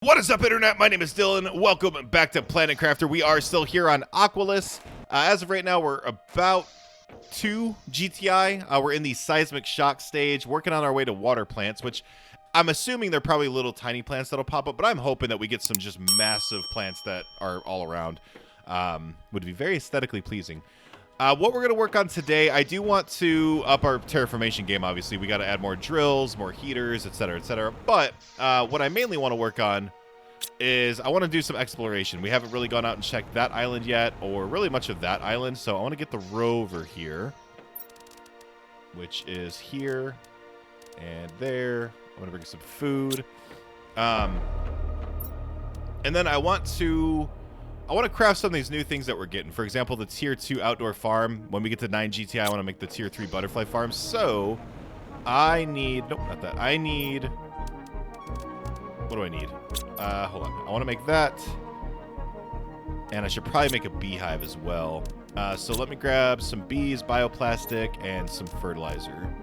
What is up, Internet? My name is Dylan. Welcome back to Planet Crafter. We are still here on Aqualus. As of right now, we're about 2 GTI. We're in the seismic shock stage, working on our way to water plants, which I'm assuming they're probably little tiny plants that'll pop up, but I'm hoping that we get some just massive plants that are all around. Would be very aesthetically pleasing. What we're going to work on today, I do want to up our terraformation game, obviously. We got to add more drills, more heaters, etc., etc. But what I mainly want to work on is I want to do some exploration. We haven't really gone out and checked that island yet, or really much of that island. So I want to get the rover here, which is here and there. I want to bring some food. And then I want to craft some of these new things that we're getting. For example, the tier 2 outdoor farm. When we get to 9 GTI, I want to make the tier 3 butterfly farm. So I need, nope, not that. I need, what do I need? Hold on. I want to make that. And I should probably make a beehive as well. So let me grab some bees, bioplastic, and some fertilizer.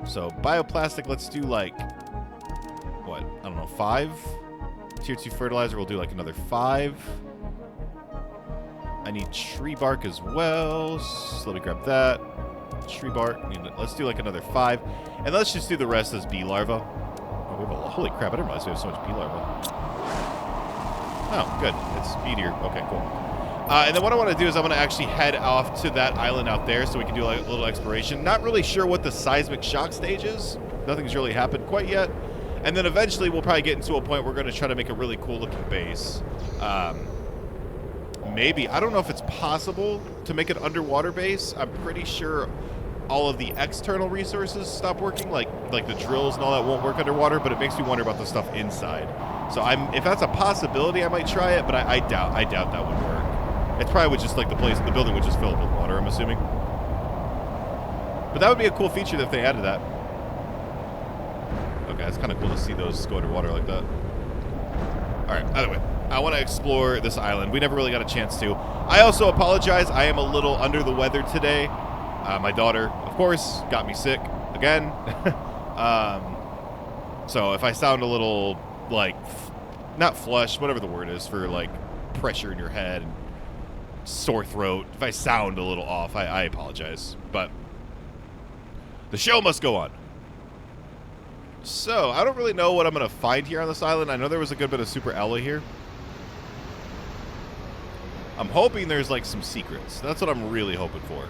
So bioplastic, let's do like, what? I don't know, 5? Tier 2 fertilizer, we'll do like another 5. I need tree bark as well, so let me grab that. Tree bark, let's do like another 5. And let's just do the rest as bee larvae. Oh, we have holy crap, I didn't realize we have so much bee larvae. Oh, good, it's speedier. Okay, cool. And then what I want to do is I'm going to actually head off to that island out there so we can do like a little exploration. Not really sure what the seismic shock stage is. Nothing's really happened quite yet. And then eventually we'll probably get into a point where we're going to try to make a really cool looking base. Maybe. I don't know if it's possible to make an underwater base. I'm pretty sure all of the external resources stop working, like the drills and all that won't work underwater, but it makes me wonder about the stuff inside. So if that's a possibility, I might try it, but I doubt that would work. It's probably would just like the building would just fill up with water, I'm assuming. But that would be a cool feature if they added that. Okay, it's kind of cool to see those go underwater like that. All right, either way. I want to explore this island. We never really got a chance to. I also apologize. I am a little under the weather today. My daughter, of course, got me sick again. So if I sound a little, like, not flush, whatever the word is for, like, pressure in your head and sore throat, if I sound a little off, I apologize. But the show must go on. So I don't really know what I'm going to find here on this island. I know there was a good bit of super alloy here. I'm hoping there's like some secrets. That's what I'm really hoping for.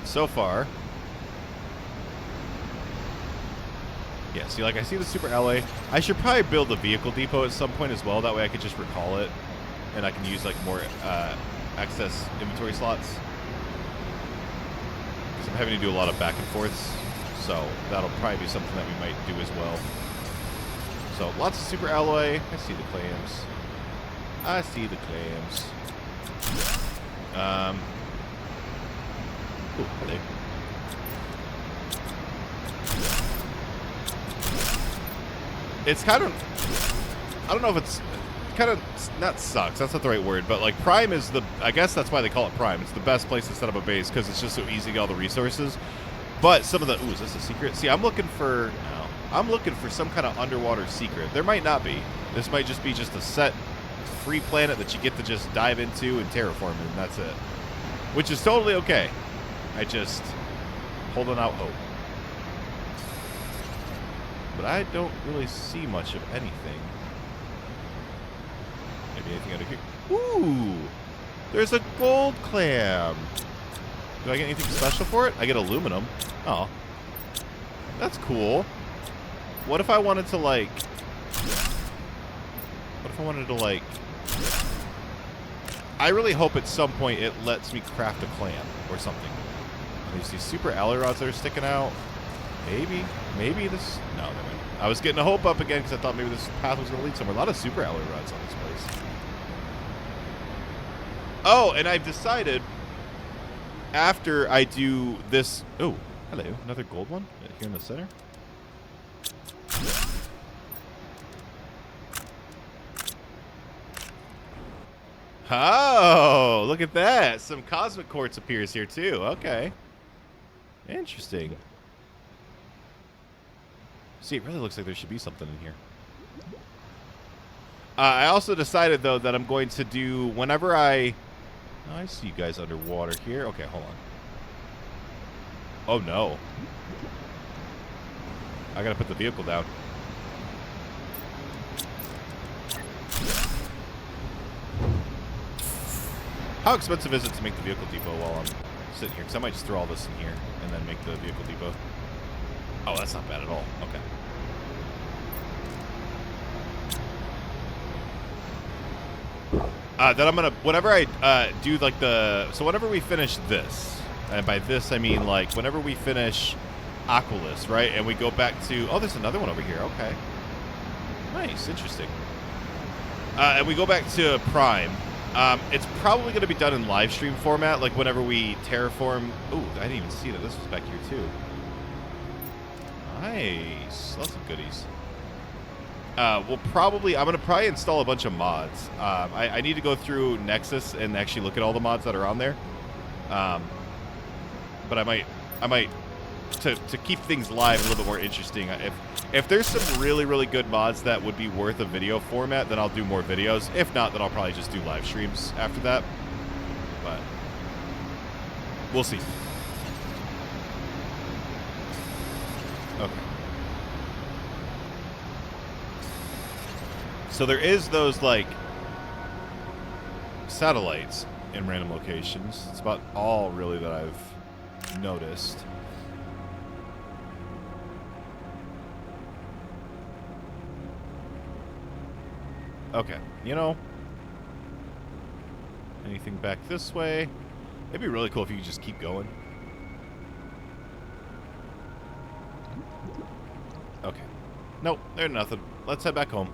So far. Yeah, see, like I see the super alloy. I should probably build a vehicle depot at some point as well. That way I could just recall it. And I can use like more excess inventory slots. Because I'm having to do a lot of back and forths. So that'll probably be something that we might do as well. So lots of super alloy. I see the clams. I see the clams. Ooh, hello. It's kind of, I don't know if it's kind of, not sucks, that's not the right word, but like Prime is I guess that's why they call it Prime. It's the best place to set up a base because it's just so easy to get all the resources. But some of the, ooh, is this a secret? See, I'm looking for some kind of underwater secret. There might not be. This might just be just a set free planet that you get to just dive into and terraform, and that's it. Which is totally okay. I just holding out hope. But I don't really see much of anything. Maybe anything under here. Ooh! There's a gold clam! Do I get anything special for it? I get aluminum. Oh. That's cool. What if I wanted to, like... I really hope at some point it lets me craft a clam or something. There's these super alloy rods that are sticking out. Maybe this... No, never mind. I was getting a hope up again because I thought maybe this path was going to lead somewhere. A lot of super alloy rods on this place. Oh, and I've decided... After I do this... Oh, hello. Another gold one here in the center. Oh, look at that. Some cosmic quartz appears here too. Okay. Interesting. See, it really looks like there should be something in here. I also decided, though, that I'm going to do whenever I... Oh, I see you guys underwater here. Okay, hold on. Oh, no. I gotta put the vehicle down. How expensive is it to make the vehicle depot while I'm sitting here? Because I might just throw all this in here and then make the vehicle depot. Oh, that's not bad at all. Okay. Then I'm gonna, whenever I do like so whenever we finish this, and by this I mean like whenever we finish Aqualus, right, and we go back to, oh, there's another one over here. Okay, nice, interesting. And we go back to Prime. It's probably going to be done in live stream format, like whenever we terraform. Ooh, I didn't even see that this was back here too. Nice, lots of goodies. I'm gonna probably install a bunch of mods. I need to go through Nexus and actually look at all the mods that are on there. But I might to keep things live a little bit more interesting. If there's some really good mods that would be worth a video format, then I'll do more videos. If not, then I'll probably just do live streams after that. But we'll see. Okay. So there is those, like, satellites in random locations. It's about all, really, that I've noticed. Okay, you know, anything back this way? It'd be really cool if you could just keep going. Okay. Nope, there's nothing. Let's head back home.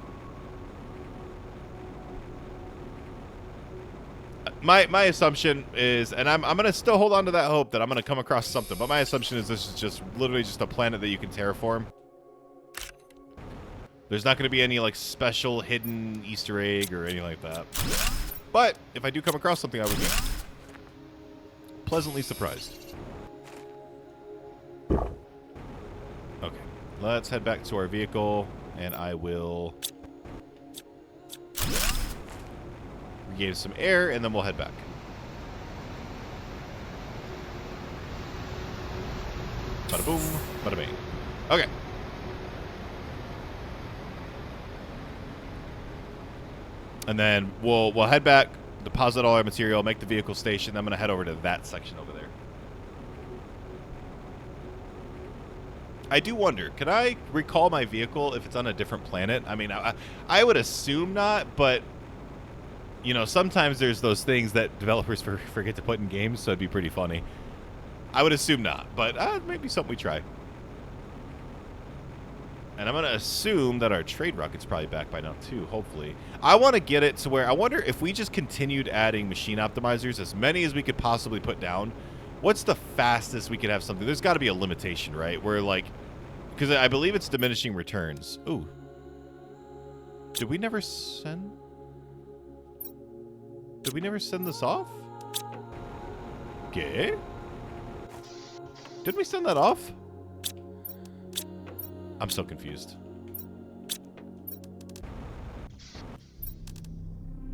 My assumption is, and I'm going to still hold on to that hope that I'm going to come across something, but my assumption is this is just literally just a planet that you can terraform. There's not going to be any, like, special hidden Easter egg or anything like that. But if I do come across something, I would be pleasantly surprised. Okay, let's head back to our vehicle, and I will regain some air, and then we'll head back. Bada boom, bada bang. Okay. And then we'll head back, deposit all our material, make the vehicle station. Then I'm going to head over to that section over there. I do wonder, can I recall my vehicle if it's on a different planet? I mean, I would assume not, but, you know, sometimes there's those things that developers forget to put in games, so it'd be pretty funny. I would assume not, but it might be something we try. And I'm going to assume that our trade rocket's probably back by now, too, hopefully. I want to get it to where, I wonder if we just continued adding machine optimizers, as many as we could possibly put down, what's the fastest we could have something? There's got to be a limitation, right? Where, like, because I believe it's diminishing returns. Ooh. Did we never send this off? Okay. Did we send that off? I'm so confused.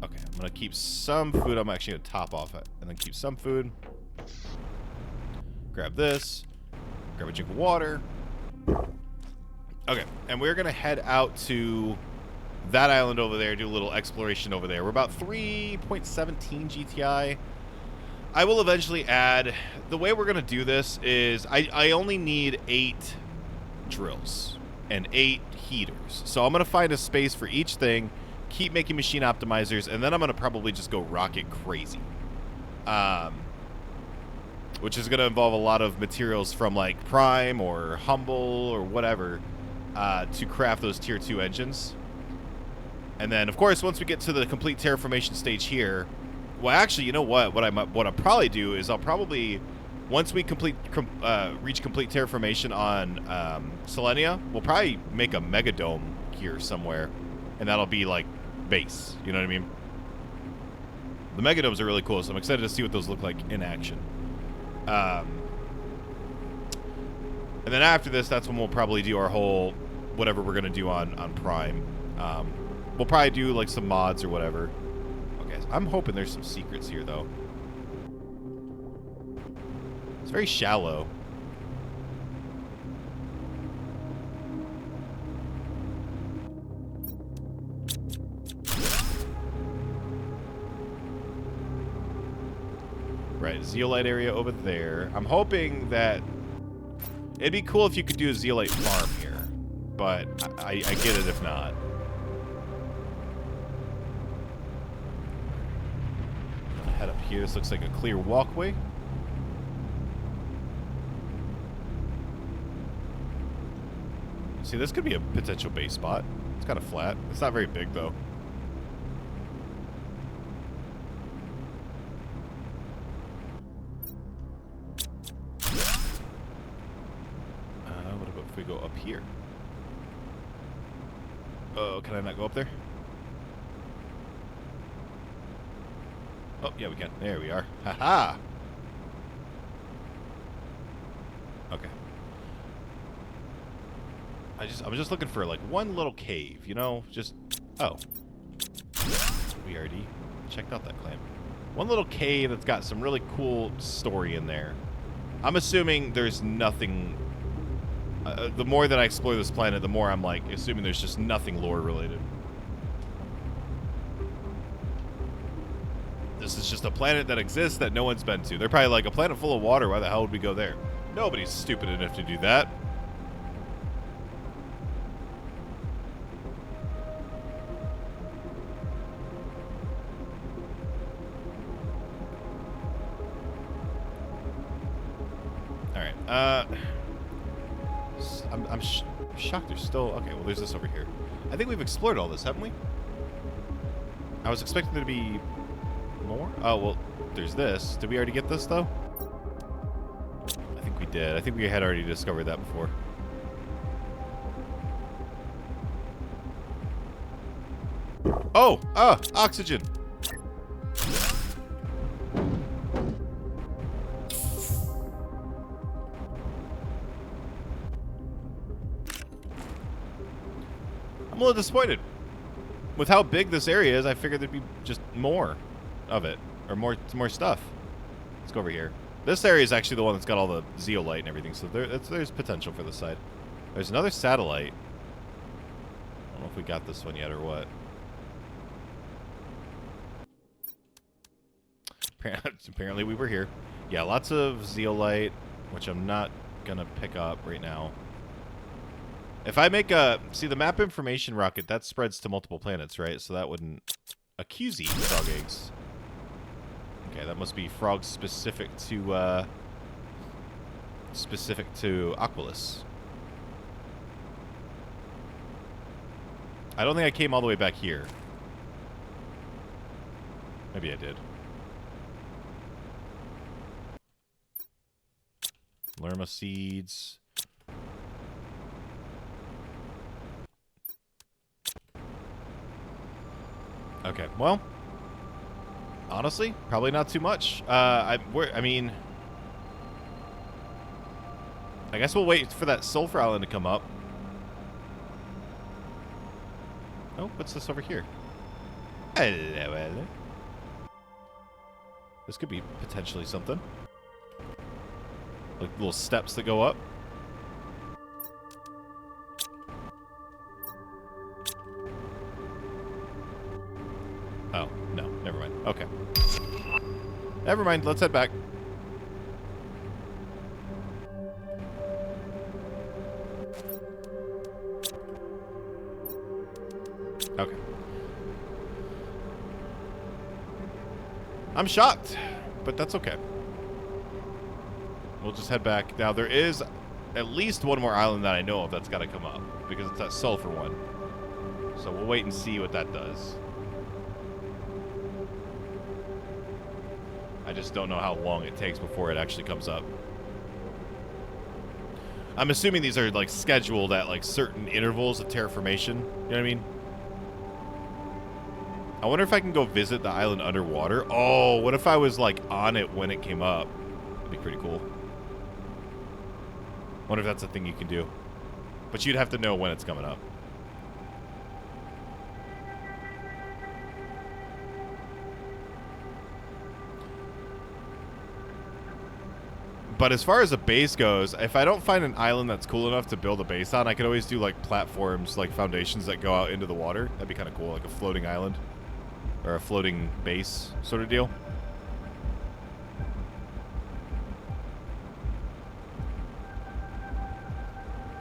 Okay, I'm going to keep some food. I'm actually going to top off it. And then keep some food. Grab this. Grab a drink of water. Okay, and we're going to head out to that island over there, do a little exploration over there. We're about 3.17 GTI. I will eventually add... The way we're going to do this is I only need 8... drills and 8 heaters. So I'm going to find a space for each thing, keep making machine optimizers, and then I'm going to probably just go rocket crazy. Which is going to involve a lot of materials from like Prime or Humble or whatever to craft those tier 2 engines. And then, of course, once we get to the complete terraformation stage here, well, actually, you know what? What I'll probably do is I'll probably... Once we reach complete terraformation on Selenia, we'll probably make a mega dome here somewhere, and that'll be like base. You know what I mean? The mega domes are really cool, so I'm excited to see what those look like in action. And then after this, that's when we'll probably do our whole whatever we're going to do on Prime. We'll probably do like some mods or whatever. Okay, so I'm hoping there's some secrets here, though. It's very shallow. Right, zeolite area over there. I'm hoping that it'd be cool if you could do a zeolite farm here, but I get it if not. Head up here. This looks like a clear walkway. See, this could be a potential base spot. It's kind of flat. It's not very big, though. What about if we go up here? Oh, can I not go up there? Oh, yeah, we can. There we are. Haha! Okay. I was just looking for like one little cave, you know, just oh. We already checked out that claim. One little cave that's got some really cool story in there. I'm assuming there's nothing. The more that I explore this planet, the more I'm like assuming there's just nothing lore related. This is just a planet that exists that no one's been to. They're probably like, a planet full of water, why the hell would we go there? Nobody's stupid enough to do that. Alright, I'm shocked there's still... Okay, well, there's this over here. I think we've explored all this, haven't we? I was expecting there to be more. Oh, well, there's this. Did we already get this, though? I think we did. I think we had already discovered that before. Oh! Ah! Oxygen! I'm a little disappointed. With how big this area is, I figured there'd be just more of it. Or more stuff. Let's go over here. This area is actually the one that's got all the zeolite and everything, so there's potential for this side. There's another satellite. I don't know if we got this one yet or what. Apparently we were here. Yeah, lots of zeolite, which I'm not gonna pick up right now. If I make a... See, the map information rocket, that spreads to multiple planets, right? So that wouldn't... A QZ frog eggs. Okay, that must be frogs specific to Aqualus. I don't think I came all the way back here. Maybe I did. Lerma seeds. Okay, well, honestly, probably not too much. I mean, I guess we'll wait for that sulfur island to come up. Oh, what's this over here? Hello, hello. This could be potentially something. Like little steps that go up. Oh, no. Never mind. Okay. Never mind. Let's head back. Okay. I'm shocked, but that's okay. We'll just head back. Now, there is at least one more island that I know of that's got to come up, because it's that sulfur one. So we'll wait and see what that does. I just don't know how long it takes before it actually comes up. I'm assuming these are like scheduled at like certain intervals of terraformation. You know what I mean? I wonder if I can go visit the island underwater. Oh, what if I was like on it when it came up? That'd be pretty cool. Wonder if that's a thing you can do. But you'd have to know when it's coming up. But as far as a base goes, if I don't find an island that's cool enough to build a base on, I could always do like platforms, like foundations that go out into the water. That'd be kind of cool, like a floating island or a floating base sort of deal.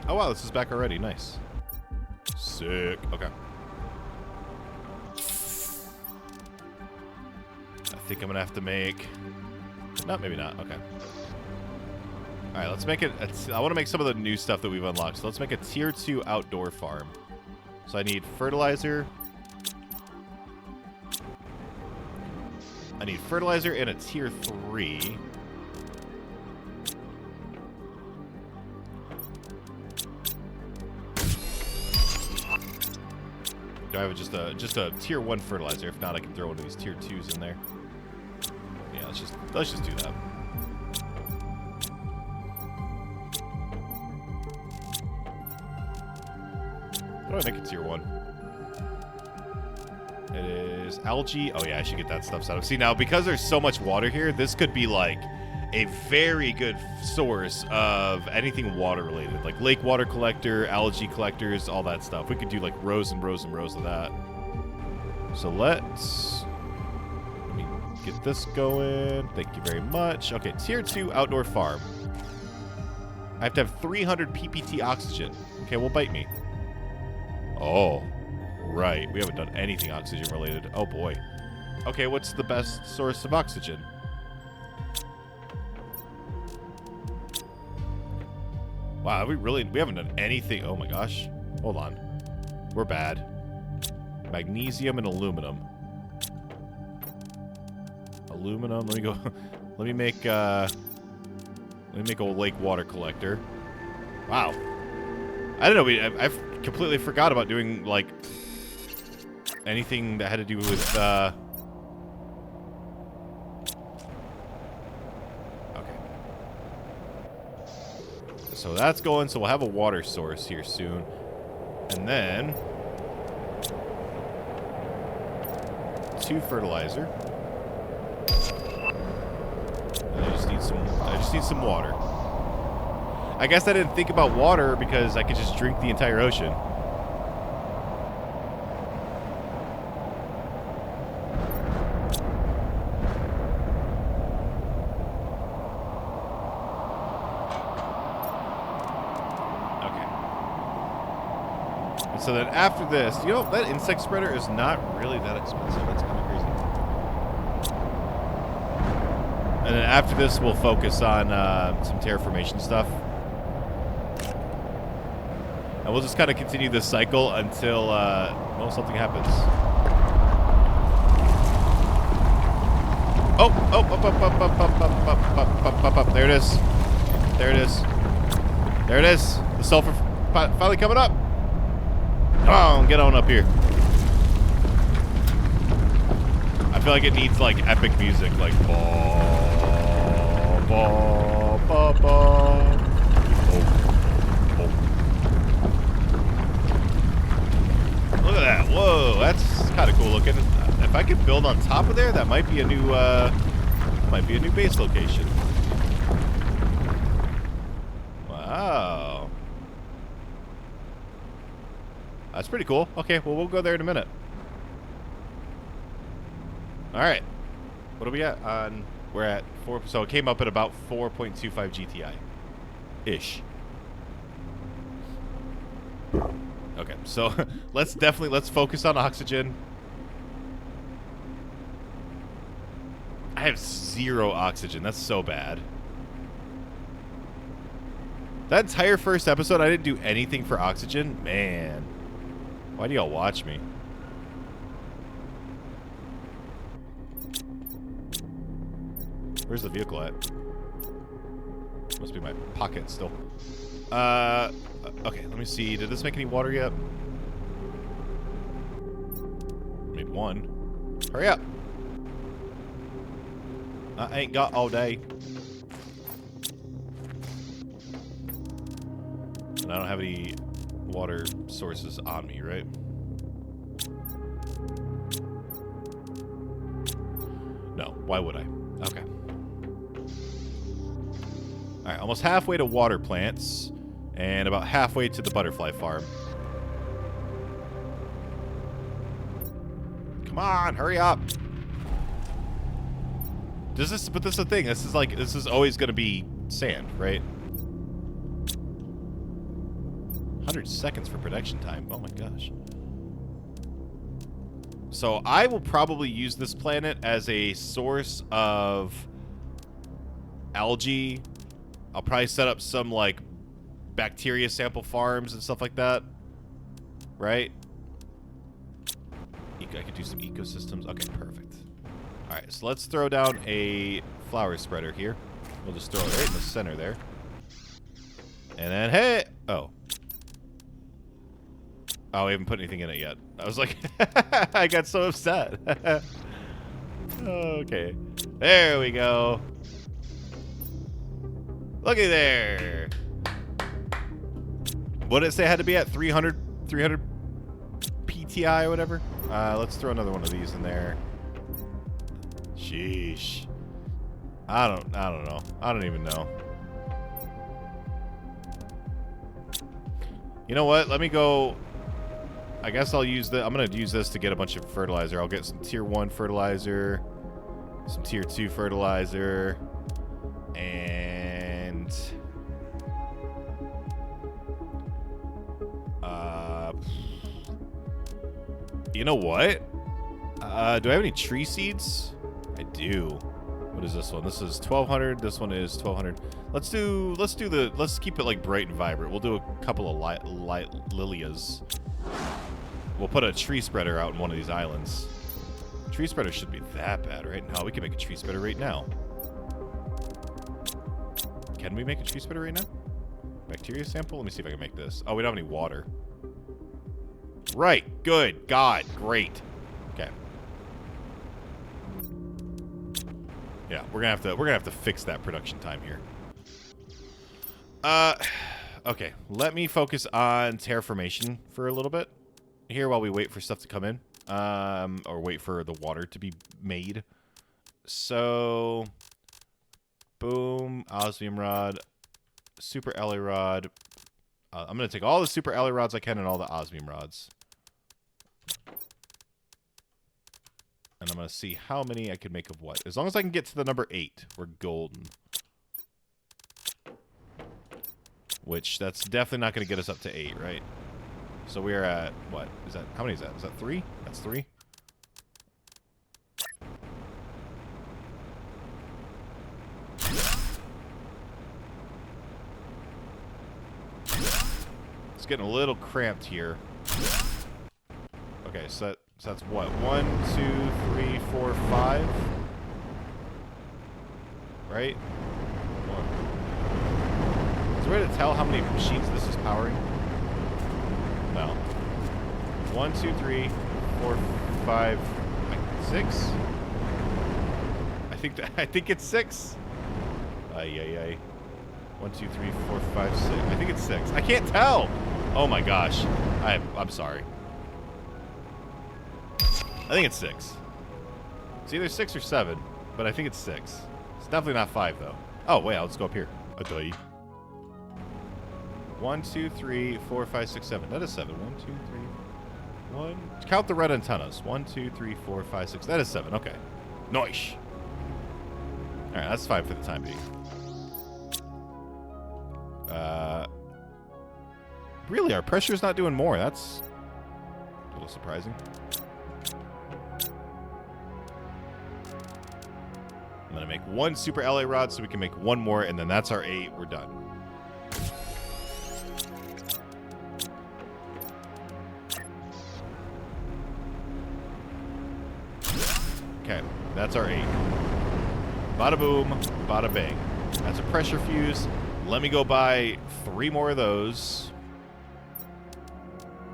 Oh wow, this is back already. Nice. Sick. Okay. I think I'm gonna have to make... No, maybe not. Okay. Alright, let's make it... I want to make some of the new stuff that we've unlocked. So let's make a tier 2 outdoor farm. So I need fertilizer. I need fertilizer and a tier 3. Do I have just a tier 1 fertilizer? If not, I can throw one of these tier 2s in there. Yeah, let's just do that. How do I make it tier 1? It is algae. Oh yeah, I should get that stuff set up. See, now because there's so much water here, this could be like a very good source of anything water related, like lake water collector, algae collectors, all that stuff. We could do like rows and rows and rows of that. So let me get this going. Thank you very much. Okay, tier 2 outdoor farm. I have to have 300 PPT oxygen. Okay, well, bite me. Oh, right. We haven't done anything oxygen related. Oh boy. Okay, what's the best source of oxygen? Wow, we haven't done anything. Oh my gosh. Hold on. We're bad. Magnesium and aluminum. Aluminum. Let me go. Let me make a lake water collector. Wow. I don't know. I've completely forgot about doing like anything that had to do with So that's going, so we'll have a water source here soon. And then 2 fertilizer. And I just need some water. I guess I didn't think about water because I could just drink the entire ocean. So then after this, you know, that insect spreader is not really that expensive. That's kind of crazy. And then after this, we'll focus on some terraformation stuff. And we'll just kind of continue this cycle until, well, something happens. Up. There it is. There it is. There it is. The sulfur finally coming up. Come on, get on up here. I feel like it needs like epic music, like ba ba ba ba. Look at that! Whoa, that's kind of cool looking. If I could build on top of there, that might be a new base location. Wow. That's pretty cool. Okay, well, we'll go there in a minute. All right. What are we at? We're at 4. So it came up at about 4.25 GTI-ish. Okay, so let's focus on oxygen. I have 0 oxygen. That's so bad. That entire first episode, I didn't do anything for oxygen. Man. Why do y'all watch me? Where's the vehicle at? Must be my pocket still. Okay, let me see. Did this make any water yet? Made 1. Hurry up. I ain't got all day. I don't have any water sources on me, right? No, why would I? Okay. Alright, almost halfway to water plants, and about halfway to the butterfly farm. Come on, hurry up! But this is the thing, this is always gonna be sand, right? 100 seconds for production time, oh my gosh. So I will probably use this planet as a source of algae. I'll probably set up some, like, bacteria sample farms and stuff like that. Right? I could do some ecosystems. Okay, perfect. Alright, so let's throw down a flower spreader here. We'll just throw it right in the center there. And then, hey! Oh. Oh, we haven't put anything in it yet. I was like, I got so upset. Okay. There we go. Looky there. What did it say it had to be at? 300 PTI or whatever? Let's throw another one of these in there. Sheesh. I don't know. I don't even know. You know what? Let me go. I guess I'll use I'm going to use this to get a bunch of fertilizer. I'll get some tier 1 fertilizer, some tier 2 fertilizer, and you know what? Do I have any tree seeds? I do. What is this one? This is 1200. This one is 1200. Let's keep it like bright and vibrant. We'll do a couple of lilias. We'll put a tree spreader out in one of these islands. Tree spreader shouldn't be that bad, right? No, we can make a tree spreader right now. Can we make a tree spreader right now? Bacteria sample? Let me see if I can make this. Oh, we don't have any water. Right. Good. God. Great. Okay. Yeah, we're gonna have to fix that production time here. Okay. Let me focus on terraformation for a little bit here while we wait for stuff to come in, or wait for the water to be made. So, boom, osmium rod, super alloy rod. I'm gonna take all the super alloy rods I can and all the osmium rods, and I'm gonna see how many I can make of what. As long as I can get to the number 8, we're golden. Which that's definitely not gonna get us up to 8, right? So we're at, what? Is that, how many is that? Is that 3? That's 3? It's getting a little cramped here. Okay, so that's what? 1, 2, 3, 4, 5? Right? Is there a way to tell how many machines this is powering? No. 1, 2, 3, 4, 5, 6. I think it's 6. Ay. 1, 2, 3, 4, 5, 6. I think it's 6. I can't tell. Oh my gosh. I'm sorry. I think it's 6. It's either 6 or 7, but I think it's 6. It's definitely not 5 though. Oh wait, let's go up here. Adoy. 1, 2, 3, 4, 5, 6, 7. That is 7. 1, 2, 3, 1. Count the red antennas. 1, 2, 3, 4, 5, 6. That is 7. Okay. Nice. Alright, that's 5 for the time being. Really, our pressure's not doing more. That's a little surprising. I'm going to make 1 super alloy rod so we can make 1 more, and then that's our 8. We're done. Okay, that's our 8. Bada boom, bada bang. That's a pressure fuse. Let me go buy 3 more of those.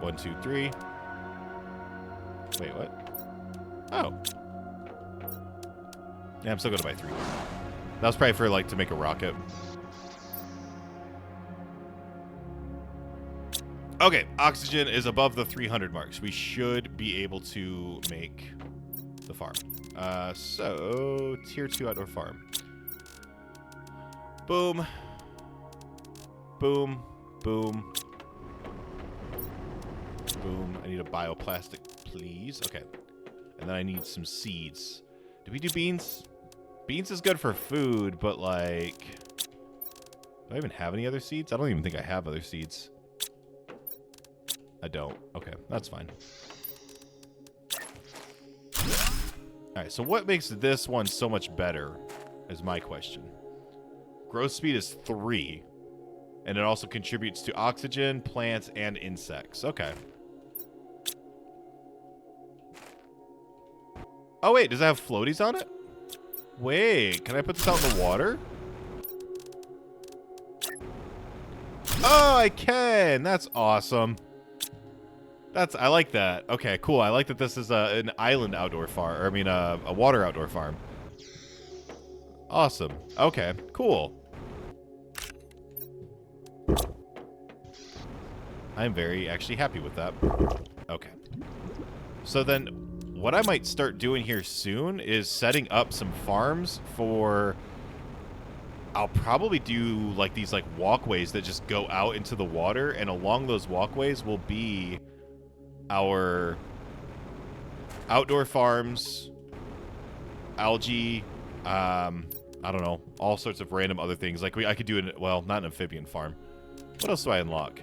1, 2, 3. Wait, what? Oh. Yeah, I'm still going to buy 3 more. That was probably for, like, to make a rocket. Okay, oxygen is above the 300 marks. We should be able to make the farm. So, tier 2 outdoor farm. Boom. Boom. Boom. Boom. I need a bioplastic, please. Okay. And then I need some seeds. Do we do beans? Beans is good for food, but like... Do I even have any other seeds? I don't even think I have other seeds. I don't. Okay, that's fine. Alright, so what makes this one so much better is my question. Growth speed is 3. And it also contributes to oxygen, plants, and insects. Okay. Oh, wait. Does it have floaties on it? Wait. Can I put this out in the water? Oh, I can. That's awesome. I like that. Okay, cool. I like that this is an island outdoor farm. Or, I mean, a water outdoor farm. Awesome. Okay, cool. I'm very actually happy with that. Okay. So then what I might start doing here soon is setting up some farms for... I'll probably do like these like walkways that just go out into the water, and along those walkways will be our outdoor farms, algae, I don't know, all sorts of random other things. Like I could do well, not an amphibian farm. What else do I unlock?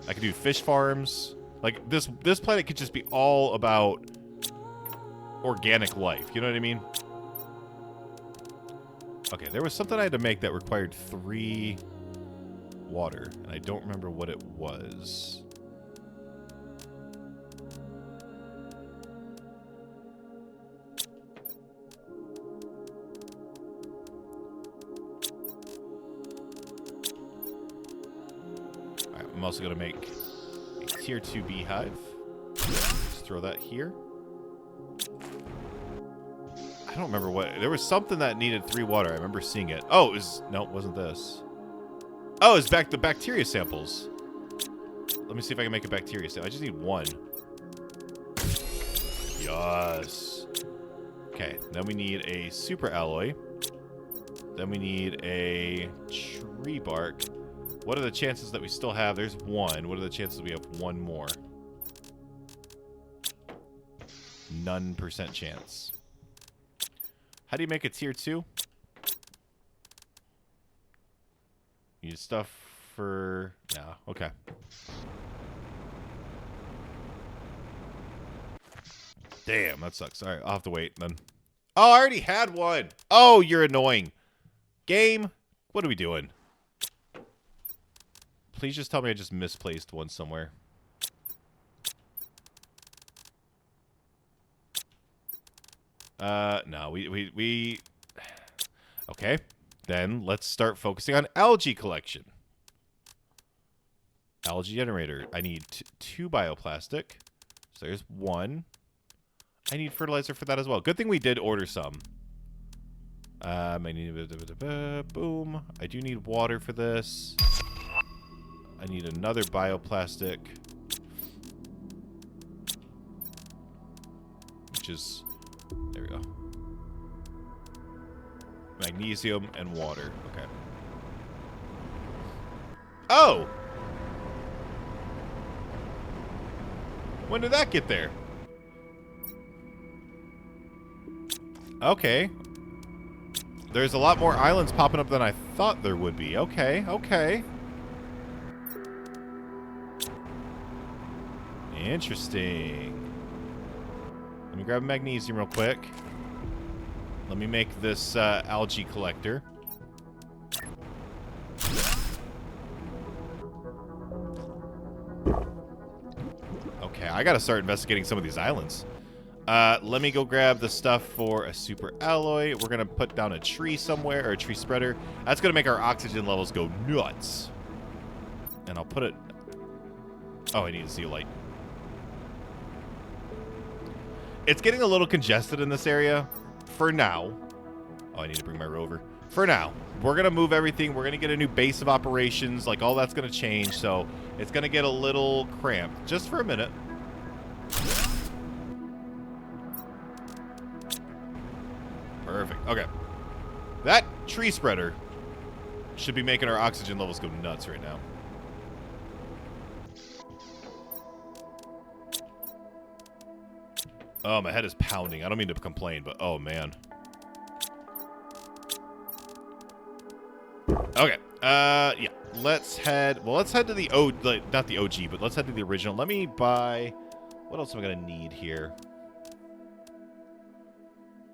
I could do fish farms. Like this planet could just be all about organic life. You know what I mean? Okay, there was something I had to make that required 3 water, and I don't remember what it was. Alright, I'm also going to make a tier 2 beehive. Just throw that here. I don't remember what... There was something that needed 3 water. I remember seeing it. Oh, it was... No, it wasn't this. Oh, it's back the bacteria samples. Let me see if I can make a bacteria sample. I just need 1. Yes. Okay, then we need a super alloy. Then we need a tree bark. What are the chances that we still have? There's 1. What are the chances we have 1 more? None % chance. How do you make a tier 2? You need stuff for... No, okay. Damn, that sucks. Alright, I'll have to wait then. Oh, I already had 1! Oh, you're annoying. Game, what are we doing? Please just tell me I just misplaced 1 somewhere. No, we... Okay, then let's start focusing on algae collection. Algae generator. I need 2 bioplastic. So there's 1. I need fertilizer for that as well. Good thing we did order some. I need... Boom. I do need water for this. I need another bioplastic. Which is... There we go. Magnesium and water. Okay. Oh! When did that get there? Okay. There's a lot more islands popping up than I thought there would be. Okay, okay. Interesting. Let me grab magnesium real quick. Let me make this algae collector. Okay, I gotta start investigating some of these islands. Let me go grab the stuff for a super alloy. We're gonna put down a tree somewhere, or a tree spreader. That's gonna make our oxygen levels go nuts. And I'll put it... Oh, I need a zeolite. It's getting a little congested in this area. For now. Oh, I need to bring my rover. for now. We're going to move everything. We're going to get a new base of operations. Like, all that's going to change. So it's going to get a little cramped. Just for a minute. Perfect. Okay. That tree spreader should be making our oxygen levels go nuts right now. Oh, my head is pounding. I don't mean to complain, but oh, man. Okay. Yeah. Let's head... Well, let's head to the not the OG, but let's head to the original. Let me buy... What else am I going to need here?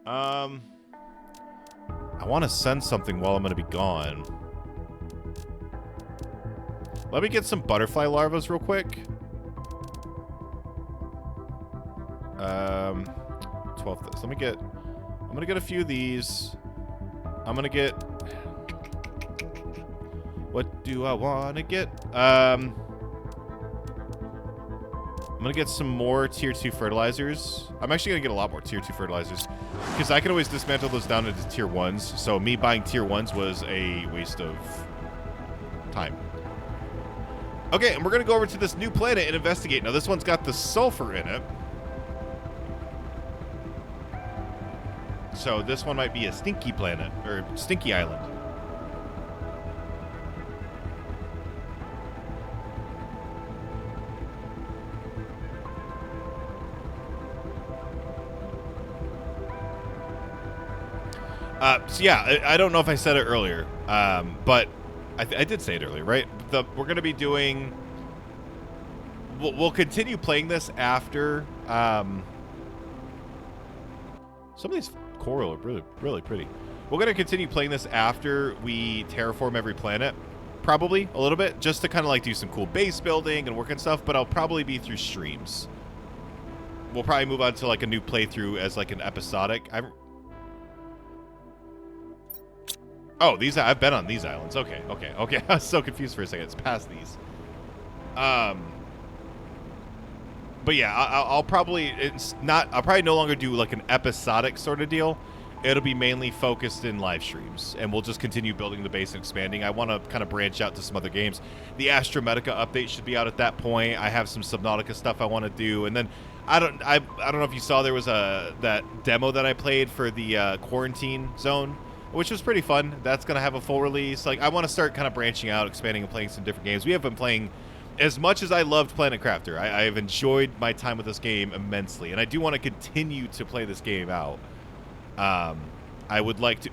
I want to send something while I'm going to be gone. Let me get some butterfly larvas real quick. 12 this. Let me get... I'm going to get a few of these. I'm going to get... What do I want to get? I'm going to get some more tier 2 fertilizers. I'm actually going to get a lot more tier 2 fertilizers because I can always dismantle those down into tier 1s. So me buying tier 1s was a waste of time. Okay, and we're going to go over to this new planet and investigate. Now, this one's got the sulfur in it. So this one might be a stinky planet, or stinky island. So yeah, I don't know if I said it earlier, but I did say it earlier, right? We're going to be doing... We'll continue playing this after... some of these coral are really, really pretty. We're going to continue playing this after we terraform every planet. Probably a little bit, just to kind of like do some cool base building and work and stuff, but I'll probably be through streams. We'll probably move on to like a new playthrough as like an episodic. Oh, I've been on these islands. Okay. I was so confused for a second. It's past these. But yeah, I'll probably no longer do like an episodic sort of deal. It'll be mainly focused in live streams, and we'll just continue building the base and expanding. I want to kind of branch out to some other games. The Astromedica update should be out at that point. I have some Subnautica stuff I want to do, and then I don't know if you saw there was that demo that I played for the quarantine zone, which was pretty fun. That's gonna have a full release. Like, I want to start kind of branching out, expanding, and playing some different games. We have been playing. As much as I loved Planet Crafter, I have enjoyed my time with this game immensely, and I do want to continue to play this game out. I would like to...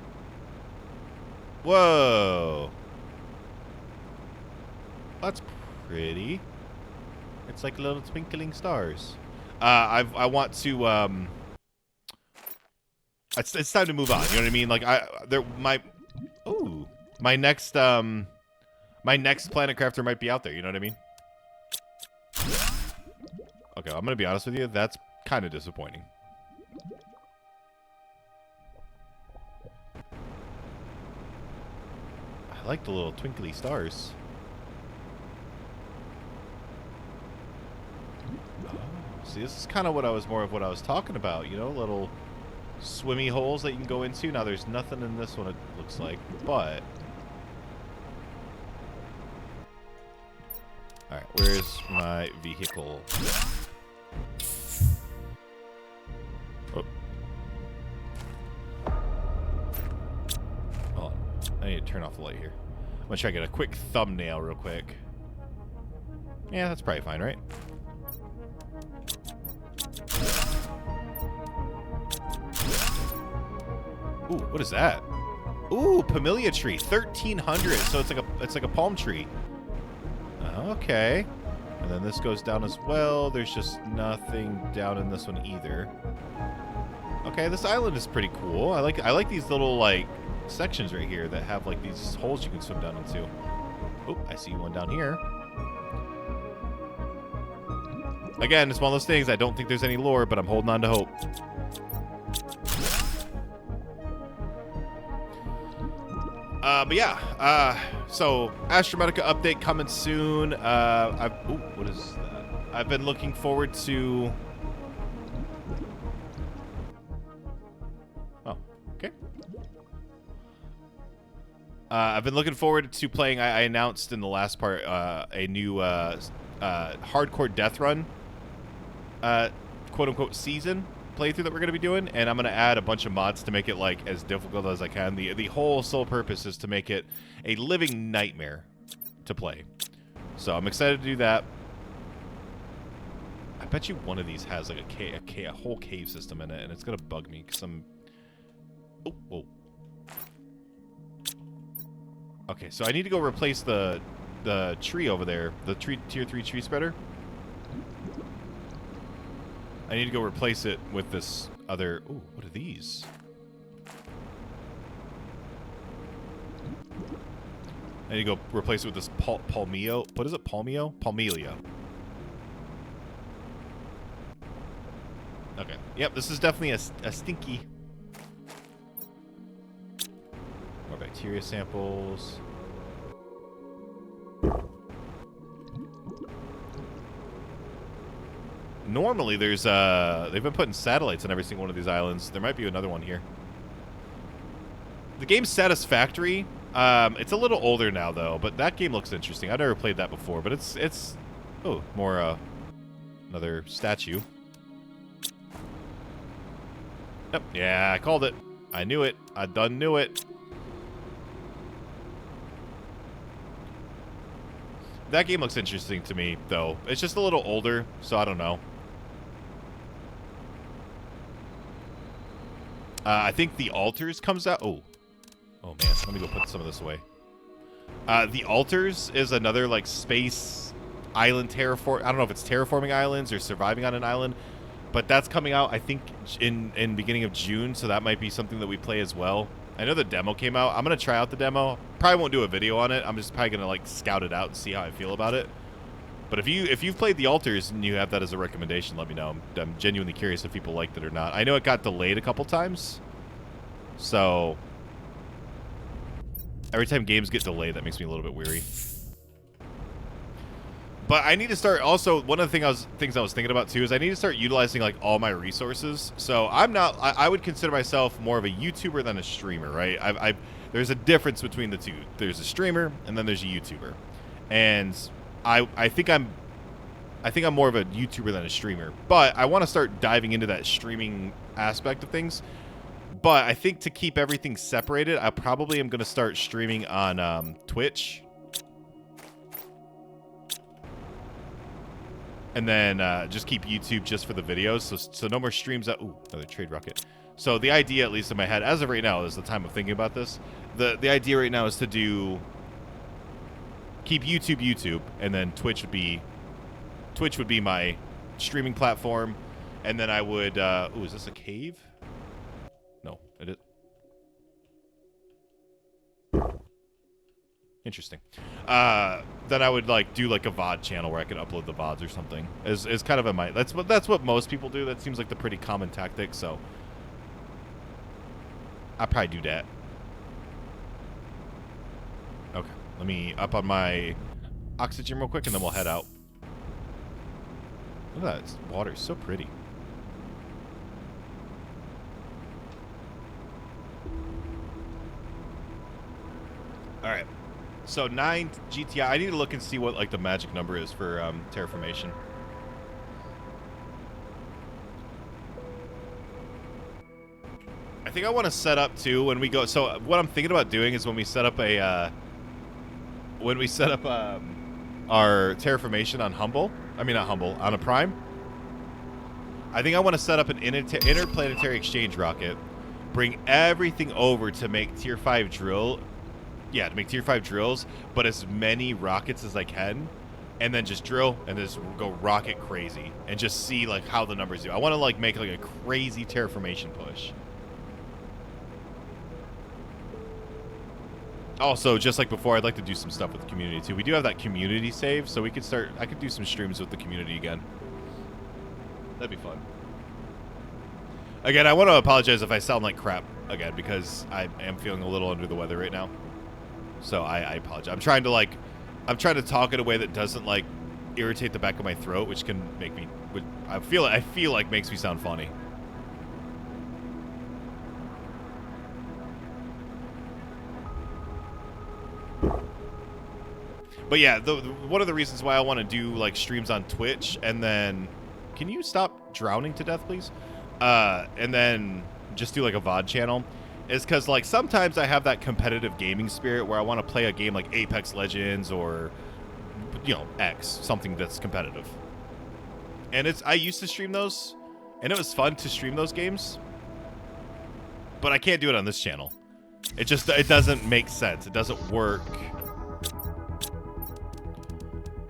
Whoa. That's pretty. It's like little twinkling stars. I want to... It's time to move on, you know what I mean? Like, my next Planet Crafter might be out there, you know what I mean? Okay, I'm gonna be honest with you, that's kind of disappointing. I like the little twinkly stars. Oh, see, this is kind of what I was talking about, you know, little swimmy holes that you can go into. Now, there's nothing in this one, it looks like, but... Alright, where's my vehicle? Oh. Hold on. I need to turn off the light here. I'm gonna try to get a quick thumbnail real quick. Yeah, that's probably fine, right? Ooh, what is that? Ooh, Pamelia tree, 1300. So it's like a palm tree. Okay. And then this goes down as well. There's just nothing down in this one either. Okay, this island is pretty cool. I like these little like sections right here that have like these holes you can swim down into. Oh, I see one down here. Again, it's one of those things. I don't think there's any lore, but I'm holding on to hope. But yeah, so Astromedica update coming soon. What is that? I've been looking forward to... Oh, okay. I've been looking forward to playing. I announced in the last part a new hardcore death run, quote unquote season playthrough that we're gonna be doing, and I'm gonna add a bunch of mods to make it like as difficult as I can. The whole sole purpose is to make it a living nightmare to play. So I'm excited to do that. I bet you one of these has like a whole cave system in it, and it's gonna bug me because I'm. Oh, whoa. Okay, so I need to go replace the tree over there, the tier 3 tree spreader. I need to go replace it with this other. Ooh, what are these? I need to go replace it with this palmio. What is it? Palmio? Palmelia. Okay. Yep, this is definitely a stinky. More bacteria samples. Normally, there's they've been putting satellites on every single one of these islands. There might be another one here. The game's Satisfactory. It's a little older now though, but that game looks interesting. I've never played that before, but it's oh, more another statue. Yep, yeah, I called it. I knew it. I done knew it. That game looks interesting to me though. It's just a little older, so I don't know. I think the Altars comes out. Oh man, let me go put some of this away. The Altars is another like space island terraform. I don't know if it's terraforming islands or surviving on an island, but that's coming out I think in beginning of June, so that might be something that we play as well. I know the demo came out. I'm gonna try out the demo. Probably won't do a video on it. I'm just probably gonna like scout it out and see how I feel about it. But if you've played the Altars and you have that as a recommendation, let me know. I'm genuinely curious if people liked it or not. I know it got delayed a couple times, so every time games get delayed, that makes me a little bit weary. But I need to start. Also, one of the things I was thinking about too is I need to start utilizing like all my resources. So I'm not. I would consider myself more of a YouTuber than a streamer, right? There's a difference between the two. There's a streamer and then there's a YouTuber, and I think I'm more of a YouTuber than a streamer. But I want to start diving into that streaming aspect of things. But I think to keep everything separated, I probably am going to start streaming on Twitch. And then just keep YouTube just for the videos. So no more streams. Ooh, another trade rocket. So the idea, at least in my head, as of right now, is the time of thinking about this. The idea right now is to keep YouTube, and then Twitch would be my streaming platform. And then I would, ooh, is this a cave? No, it is. Interesting. Then I would like do like a VOD channel where I could upload the VODs or something. Is kind of a that's what most people do. That seems like the pretty common tactic. So I'll probably do that. Okay, let me up on my oxygen real quick, and then we'll head out. Look at that water, is so pretty. All right. So 9 GTI. I need to look and see what like the magic number is for terraformation. I think I want to set up too when we go. So what I'm thinking about doing is when we set up our terraformation on Humble. I mean not Humble, on a Prime. I think I want to set up an interplanetary exchange rocket, bring everything over to make tier 5 drill. Yeah, to make tier 5 drills, but as many rockets as I can, and then just drill and just go rocket crazy and just see like how the numbers do. I want to like make like a crazy terraformation push. Also, just like before, I'd like to do some stuff with the community too. We do have that community save, so we could start. I could do some streams with the community again. That'd be fun. Again, I want to apologize if I sound like crap again because I am feeling a little under the weather right now. So I apologize. I'm trying to talk in a way that doesn't like irritate the back of my throat, which can make me. I feel like makes me sound funny. But yeah, one of the reasons why I want to do like streams on Twitch, and then can you stop drowning to death, please? And then just do like a VOD channel, is because like sometimes I have that competitive gaming spirit where I want to play a game like Apex Legends or, you know, X, something that's competitive. And I used to stream those, and it was fun to stream those games, but I can't do it on this channel. It doesn't make sense. It doesn't work.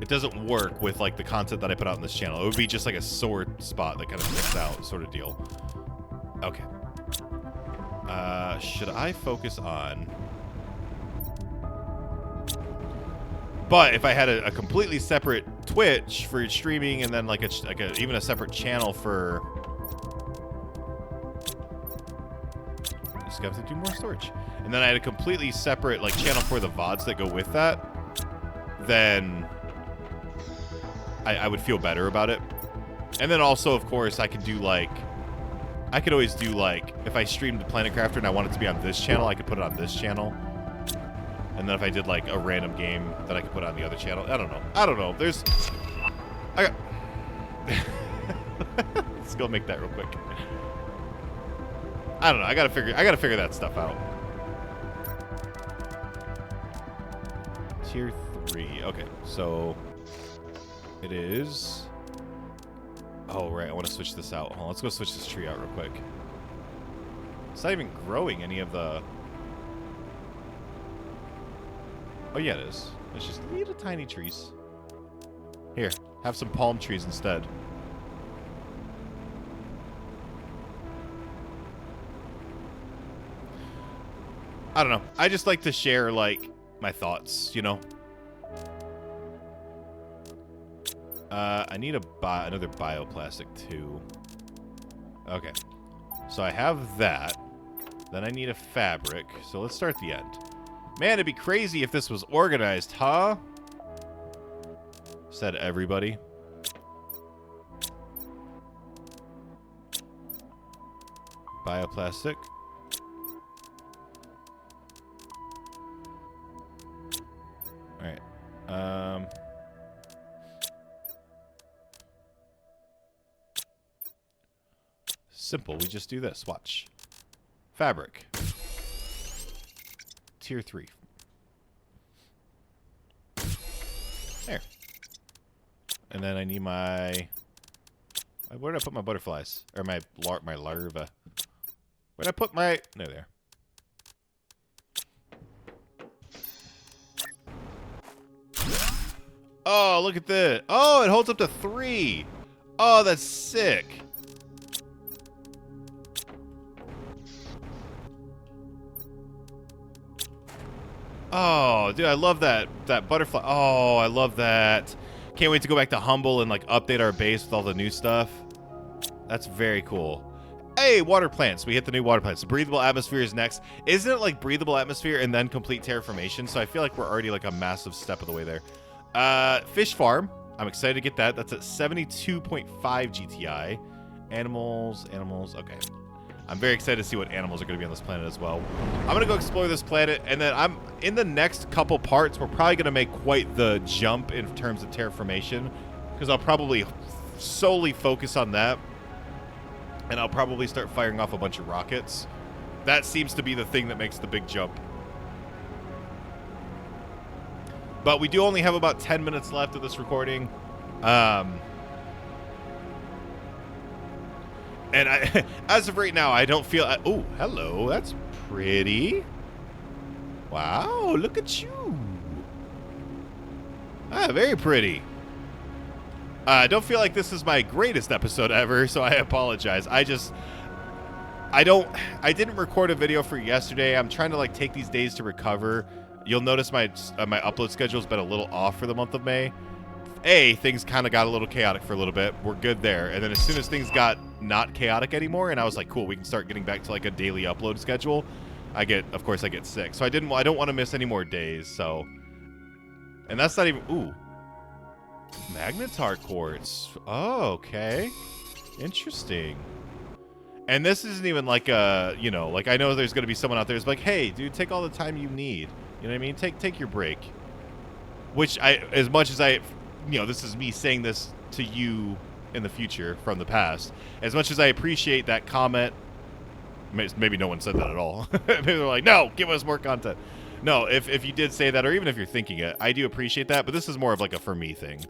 It doesn't work with like the content that I put out on this channel. It would be just like a sore spot that kind of sticks out, sort of deal. Okay. Should I focus on? But if I had a completely separate Twitch for streaming, and then like even a separate channel for, just have to do more storage, and then I had a completely separate like channel for the VODs that go with that, then I would feel better about it. And then also, of course, I could always do like, if I streamed Planet Crafter and I want it to be on this channel, I could put it on this channel. And then if I did like a random game, that I could put on the other channel. I don't know. Let's go make that real quick. I don't know. I gotta figure that stuff out. Tier 3. Okay, so it is. Oh right, I want to switch this out. Hold on, let's go switch this tree out real quick. It's not even growing any of the. Oh yeah, it is. It's just little tiny trees. Here, have some palm trees instead. I don't know. I just like to share like my thoughts, you know. I need another bioplastic too. Okay, so I have that. Then I need a fabric. So let's start at the end. Man, it'd be crazy if this was organized, huh? Said everybody. Bioplastic. Alright. Simple. We just do this. Watch. Fabric. Tier 3. There. And then I need my. Where did I put my butterflies? Or my larva? Where did I put my? No, there. Oh, look at this. Oh, it holds up to 3. Oh, that's sick. Oh, dude, I love that butterfly. Oh, I love that. Can't wait to go back to Humble and like update our base with all the new stuff. That's very cool. Hey, water plants. We hit the new water plants. Breathable atmosphere is next. Isn't it like breathable atmosphere and then complete terraformation? So I feel like we're already like a massive step of the way there. Fish farm. I'm excited to get that. That's at 72.5 GTI. Animals. Okay. I'm very excited to see what animals are going to be on this planet as well. I'm going to go explore this planet, and then in the next couple parts, we're probably going to make quite the jump in terms of terraformation, because I'll probably solely focus on that, and I'll probably start firing off a bunch of rockets. That seems to be the thing that makes the big jump. But we do only have about 10 minutes left of this recording. And as of right now, I don't feel... oh, hello. That's pretty. Wow, look at you. Ah, very pretty. I don't feel like this is my greatest episode ever, so I apologize. I didn't record a video for yesterday. I'm trying to like take these days to recover. You'll notice my upload schedule's been a little off for the month of May. Things kind of got a little chaotic for a little bit. We're good there. And then as soon as things got not chaotic anymore, and I was like, cool, we can start getting back to like a daily upload schedule, of course I get sick. So I don't want to miss any more days, so. And that's not even, ooh. Magnetar quartz. Oh, okay. Interesting. And this isn't even like a, you know, like I know there's going to be someone out there who's like, hey, dude, take all the time you need. You know what I mean? Take your break. which as much as I, this is me saying this to you in the future from the past. As much as I appreciate that comment, maybe no one said that at all. Maybe they're like, no, give us more content. No, if you did say that, or even if you're thinking it, I do appreciate that, but this is more of like a for me thing.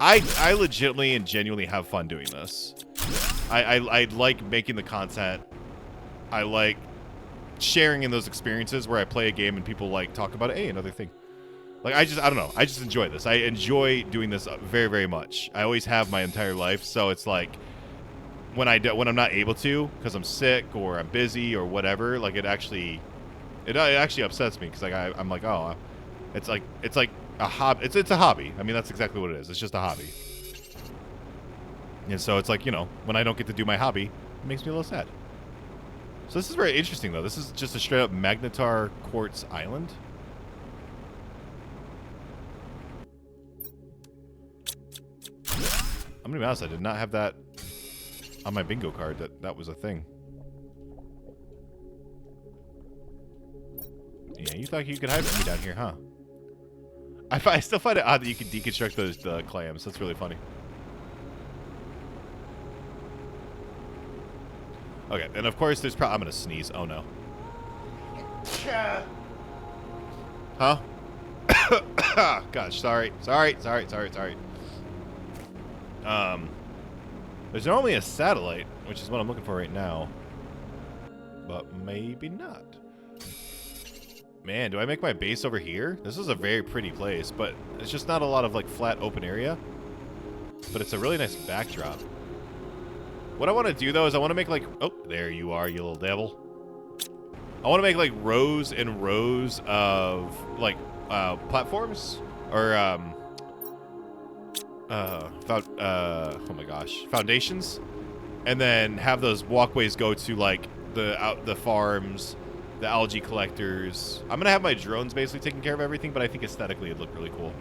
I legitimately and genuinely have fun doing this. I like making the content. I like sharing in those experiences where I play a game and people like talk about it. Hey, another thing. Like, I don't know. I just enjoy this. I enjoy doing this very, very much. I always have my entire life, so it's like when I'm not able to because I'm sick or I'm busy or whatever, like it actually upsets me because like I'm like, oh, it's like a hobby. It's a hobby. I mean, that's exactly what it is. It's just a hobby. And so it's like, when I don't get to do my hobby, it makes me a little sad. So this is very interesting, though. This is just a straight-up magnetar quartz island. I'm going to be honest, I did not have that on my bingo card, that was a thing. Yeah, you thought you could hide from me down here, huh? I still find it odd that you can deconstruct the clams. That's really funny. Okay, and of course there's I'm gonna sneeze. Oh no. Huh? Gosh, sorry. There's normally a satellite, which is what I'm looking for right now. But maybe not. Man, do I make my base over here? This is a very pretty place, but it's just not a lot of like flat open area. But it's a really nice backdrop. What I want to do though is I want to make like, oh, there you are, you little devil. I want to make like rows and rows of like platforms or oh my gosh, foundations, and then have those walkways go to like the farms, the algae collectors. I'm gonna have my drones basically taking care of everything, but I think aesthetically it'd look really cool.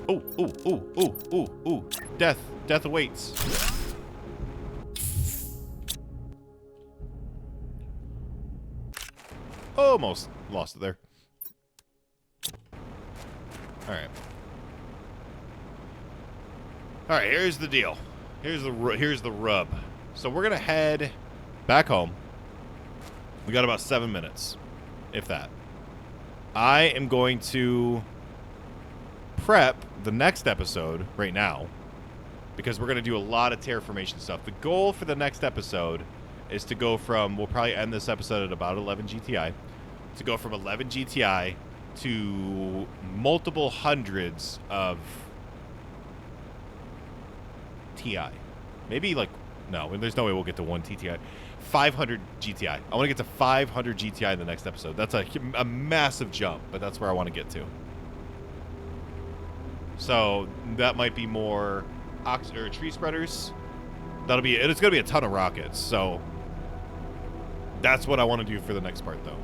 Ooh, death awaits. Almost lost it there. Alright, here's the deal. Here's the rub. So we're gonna head back home. We got about 7 minutes, if that. I am going to prep the next episode right now because we're going to do a lot of terraformation stuff. The goal for the next episode is to go from, we'll probably end this episode at about 11 GTI, to go from 11 GTI to multiple hundreds of TI. Maybe like, no, there's no way we'll get to 1 TTI. 500 GTI. I want to get to 500 GTI in the next episode. That's a massive jump, but that's where I want to get to. So that might be more tree spreaders. It's going to be a ton of rockets. So that's what I want to do for the next part, though.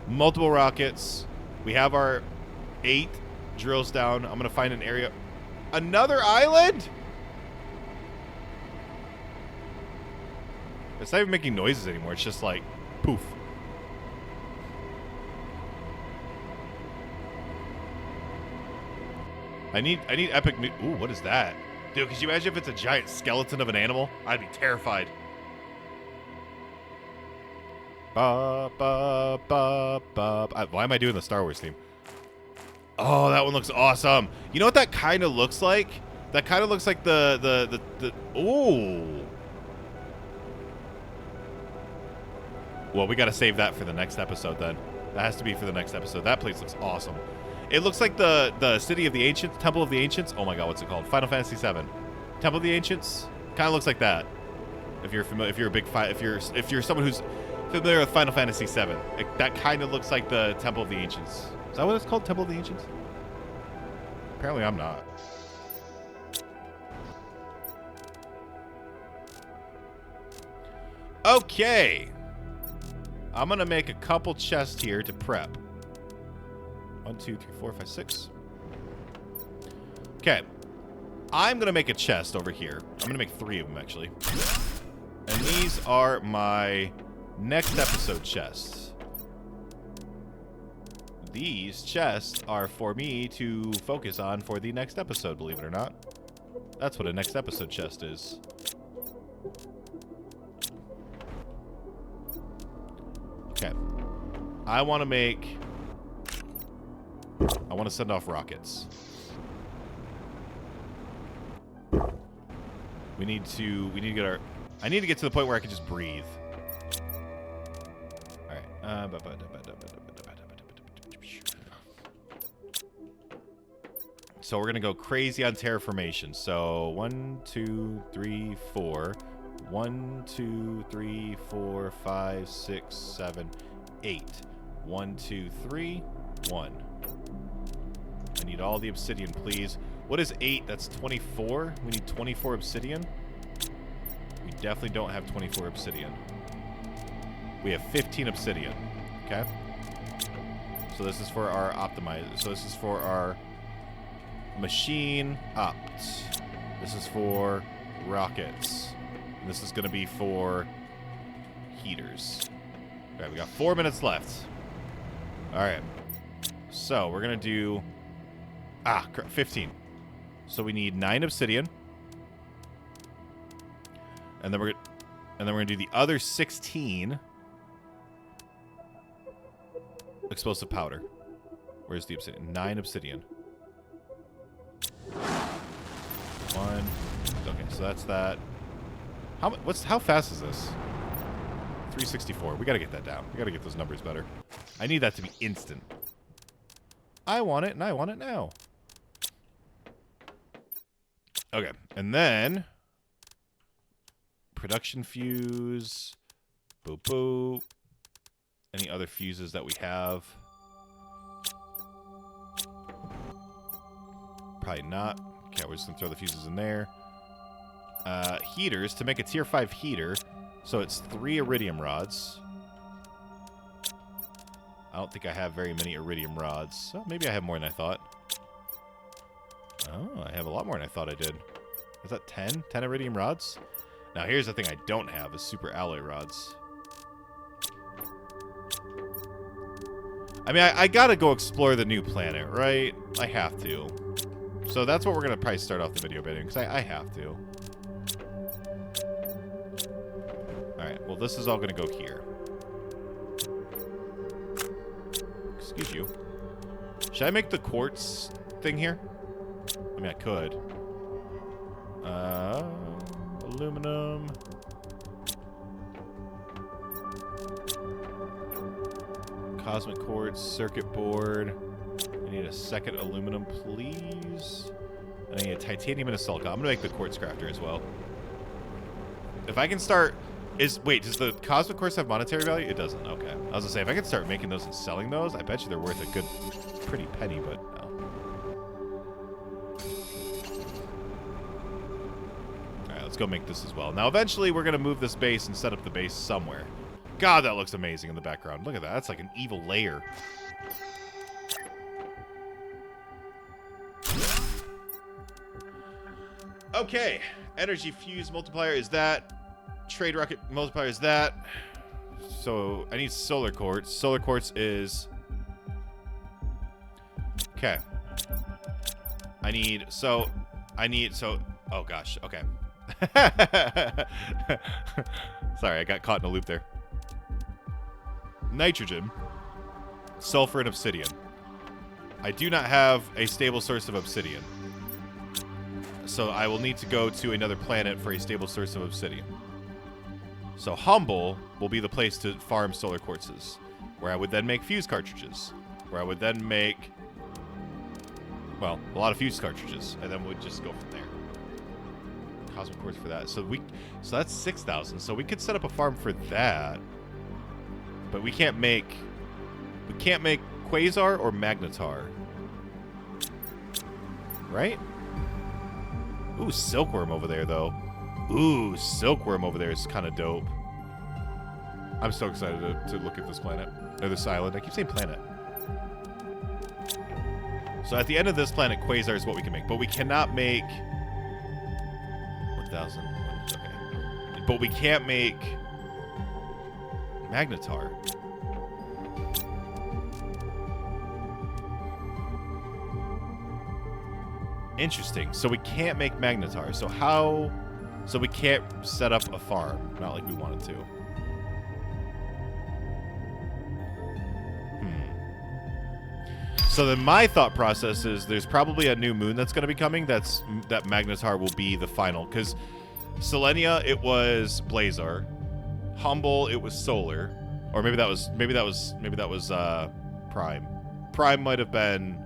Multiple rockets. We have our 8 drills down. I'm going to find an area. Another island? It's not even making noises anymore. It's just like, poof. I need epic. Ooh, what is that? Dude, could you imagine if it's a giant skeleton of an animal? I'd be terrified. Why am I doing the Star Wars theme? Oh, that one looks awesome. You know what that kind of looks like? That kind of looks like the ooh. Well, we got to save that for the next episode then. That has to be for the next episode. That place looks awesome. It looks like the City of the Ancients, Temple of the Ancients. Oh my god, what's it called? Final Fantasy VII. Temple of the Ancients. Kind of looks like that. If you're familiar, if you're someone who's familiar with Final Fantasy VII, that kind of looks like the Temple of the Ancients. Is that what it's called? Temple of the Ancients? Apparently, I'm not. Okay. I'm going to make a couple chests here to prep. 1, 2, 3, 4, 5, 6. Okay. I'm going to make a chest over here. I'm going to make 3 of them, actually. And these are my next episode chests. these chests are for me to focus on for the next episode, believe it or not. That's what a next episode chest is. Okay. I want to send off rockets. We need to get our... I need to get to the point where I can just breathe. Alright. So we're going to go crazy on terraformation. So 1, 2, 3, 4. 1, 2, 3, 4, 5, 6, 7, 8. 1, 2, 3, 1. I need all the obsidian, please. What is 8? That's 24. We need 24 obsidian. We definitely don't have 24 obsidian. We have 15 obsidian. Okay. So this is for our optimizer. So this is for our machine opt. This is for rockets. And this is going to be for heaters. All right, we got 4 minutes left. All right. So we're going to do 15. So we need 9 obsidian. And then we're going to do the other 16 explosive powder. Where's the obsidian? 9 obsidian. 1. Okay, so that's that. How fast is this? 364. We got to get that down. We got to get those numbers better. I need that to be instant. I want it, and I want it now. Okay, and then production fuse. Boop boop. Any other fuses that we have? Probably not. Okay, we're just gonna throw the fuses in there. Heaters, to make a tier 5 heater, so it's 3 iridium rods. I don't think I have very many iridium rods. So maybe I have more than I thought. Oh, I have a lot more than I thought I did. Is that 10? 10 iridium rods? Now here's the thing I don't have is super alloy rods. I mean, I gotta go explore the new planet, right? I have to. So that's what we're gonna probably start off the video by doing, because I have to. Alright, well this is all gonna go here. Excuse you. Should I make the quartz thing here? I mean, I could. Aluminum. Cosmic quartz, circuit board. I need a second aluminum, please. And I need a titanium and a silicon. I'm gonna make the quartz crafter as well. If I can start... Wait, does the cosmic quartz have monetary value? It doesn't. Okay. I was gonna say, if I can start making those and selling those, I bet you they're worth a good, pretty penny, but no. Alright, let's go make this as well. Now, eventually, we're gonna move this base and set up the base somewhere. God, that looks amazing in the background. Look at that. That's like an evil layer. Okay. Energy fuse multiplier is that. Trade rocket multiplier is that. So I need solar quartz. Solar quartz is... Okay. Oh gosh, okay. Sorry, I got caught in a loop there. Nitrogen, sulfur, and obsidian. I do not have a stable source of obsidian. So I will need to go to another planet for a stable source of obsidian. So Humble will be the place to farm solar quartzes, where I would then make fuse cartridges, where I would then make, well, a lot of fuse cartridges, and then we'd just go from there. Cosmic quartz for that. So that's 6,000. So we could set up a farm for that, but we can't make quasar or magnetar, right? Ooh, silkworm over there though. Ooh, silkworm over there is kind of dope. I'm so excited to look at this planet. Or this island. I keep saying planet. So at the end of this planet, quasar is what we can make. But we cannot make... 1,000. Okay. But we can't make... magnetar. Interesting. So we can't make magnetar. So how... So we can't set up a farm. Not like we wanted to. So then my thought process is there's probably a new moon that's going to be coming. That magnetar will be the final. Because Selenia, it was Blazar. Humble, it was Solar. Or maybe that was Prime. Prime might have been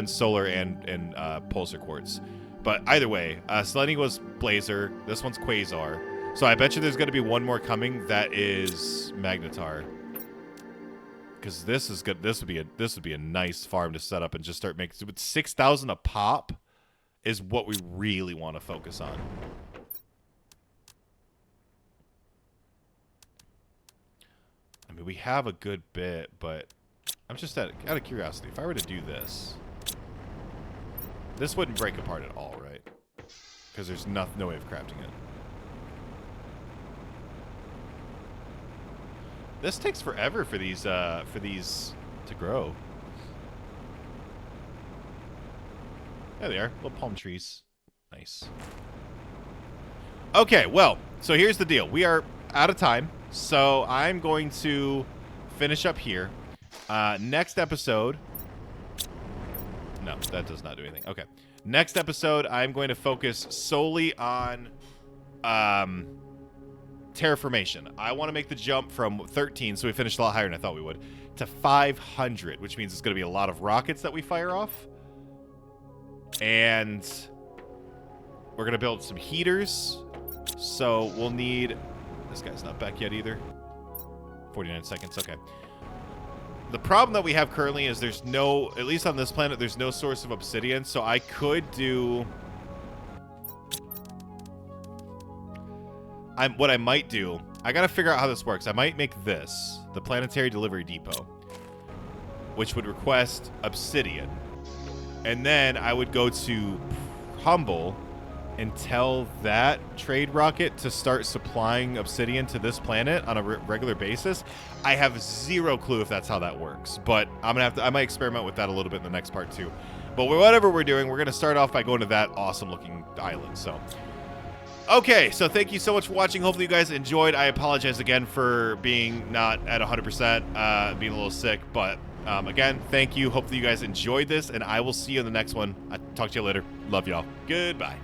Solar and Pulsar Quartz. But either way, Selenia was Blazar. This one's Quasar. So I bet you there's going to be one more coming that is Magnetar. Because this is good. This would be a nice farm to set up and just start making. With 6,000 a pop is what we really want to focus on. I mean, we have a good bit, but I'm just out of curiosity. If I were to do this, this wouldn't break apart at all, right? Because there's no way of crafting it. This takes forever for these to grow. There they are, little palm trees. Nice. Okay, well, so here's the deal. We are out of time, so I'm going to finish up here. Next episode... No, that does not do anything. Okay. Next episode, I'm going to focus solely on terraformation. I want to make the jump from 13, so we finished a lot higher than I thought we would, to 500, which means it's going to be a lot of rockets that we fire off. And we're going to build some heaters. So we'll need... This guy's not back yet either. 49 seconds, okay. The problem that we have currently is there's no, at least on this planet, there's no source of obsidian, so I could do... what I might do, I gotta figure out how this works. I might make this, the planetary delivery depot, which would request obsidian. And then I would go to Humble and tell that trade rocket to start supplying obsidian to this planet on a regular basis. I have zero clue if that's how that works, but I might experiment with that a little bit in the next part too. But whatever we're doing, we're gonna start off by going to that awesome looking island. So, okay, so thank you so much for watching. Hopefully you guys enjoyed. I apologize again for being not at 100%, being a little sick, but again, thank you. Hopefully you guys enjoyed this, and I will see you in the next one. I'll talk to you later. Love y'all. Goodbye.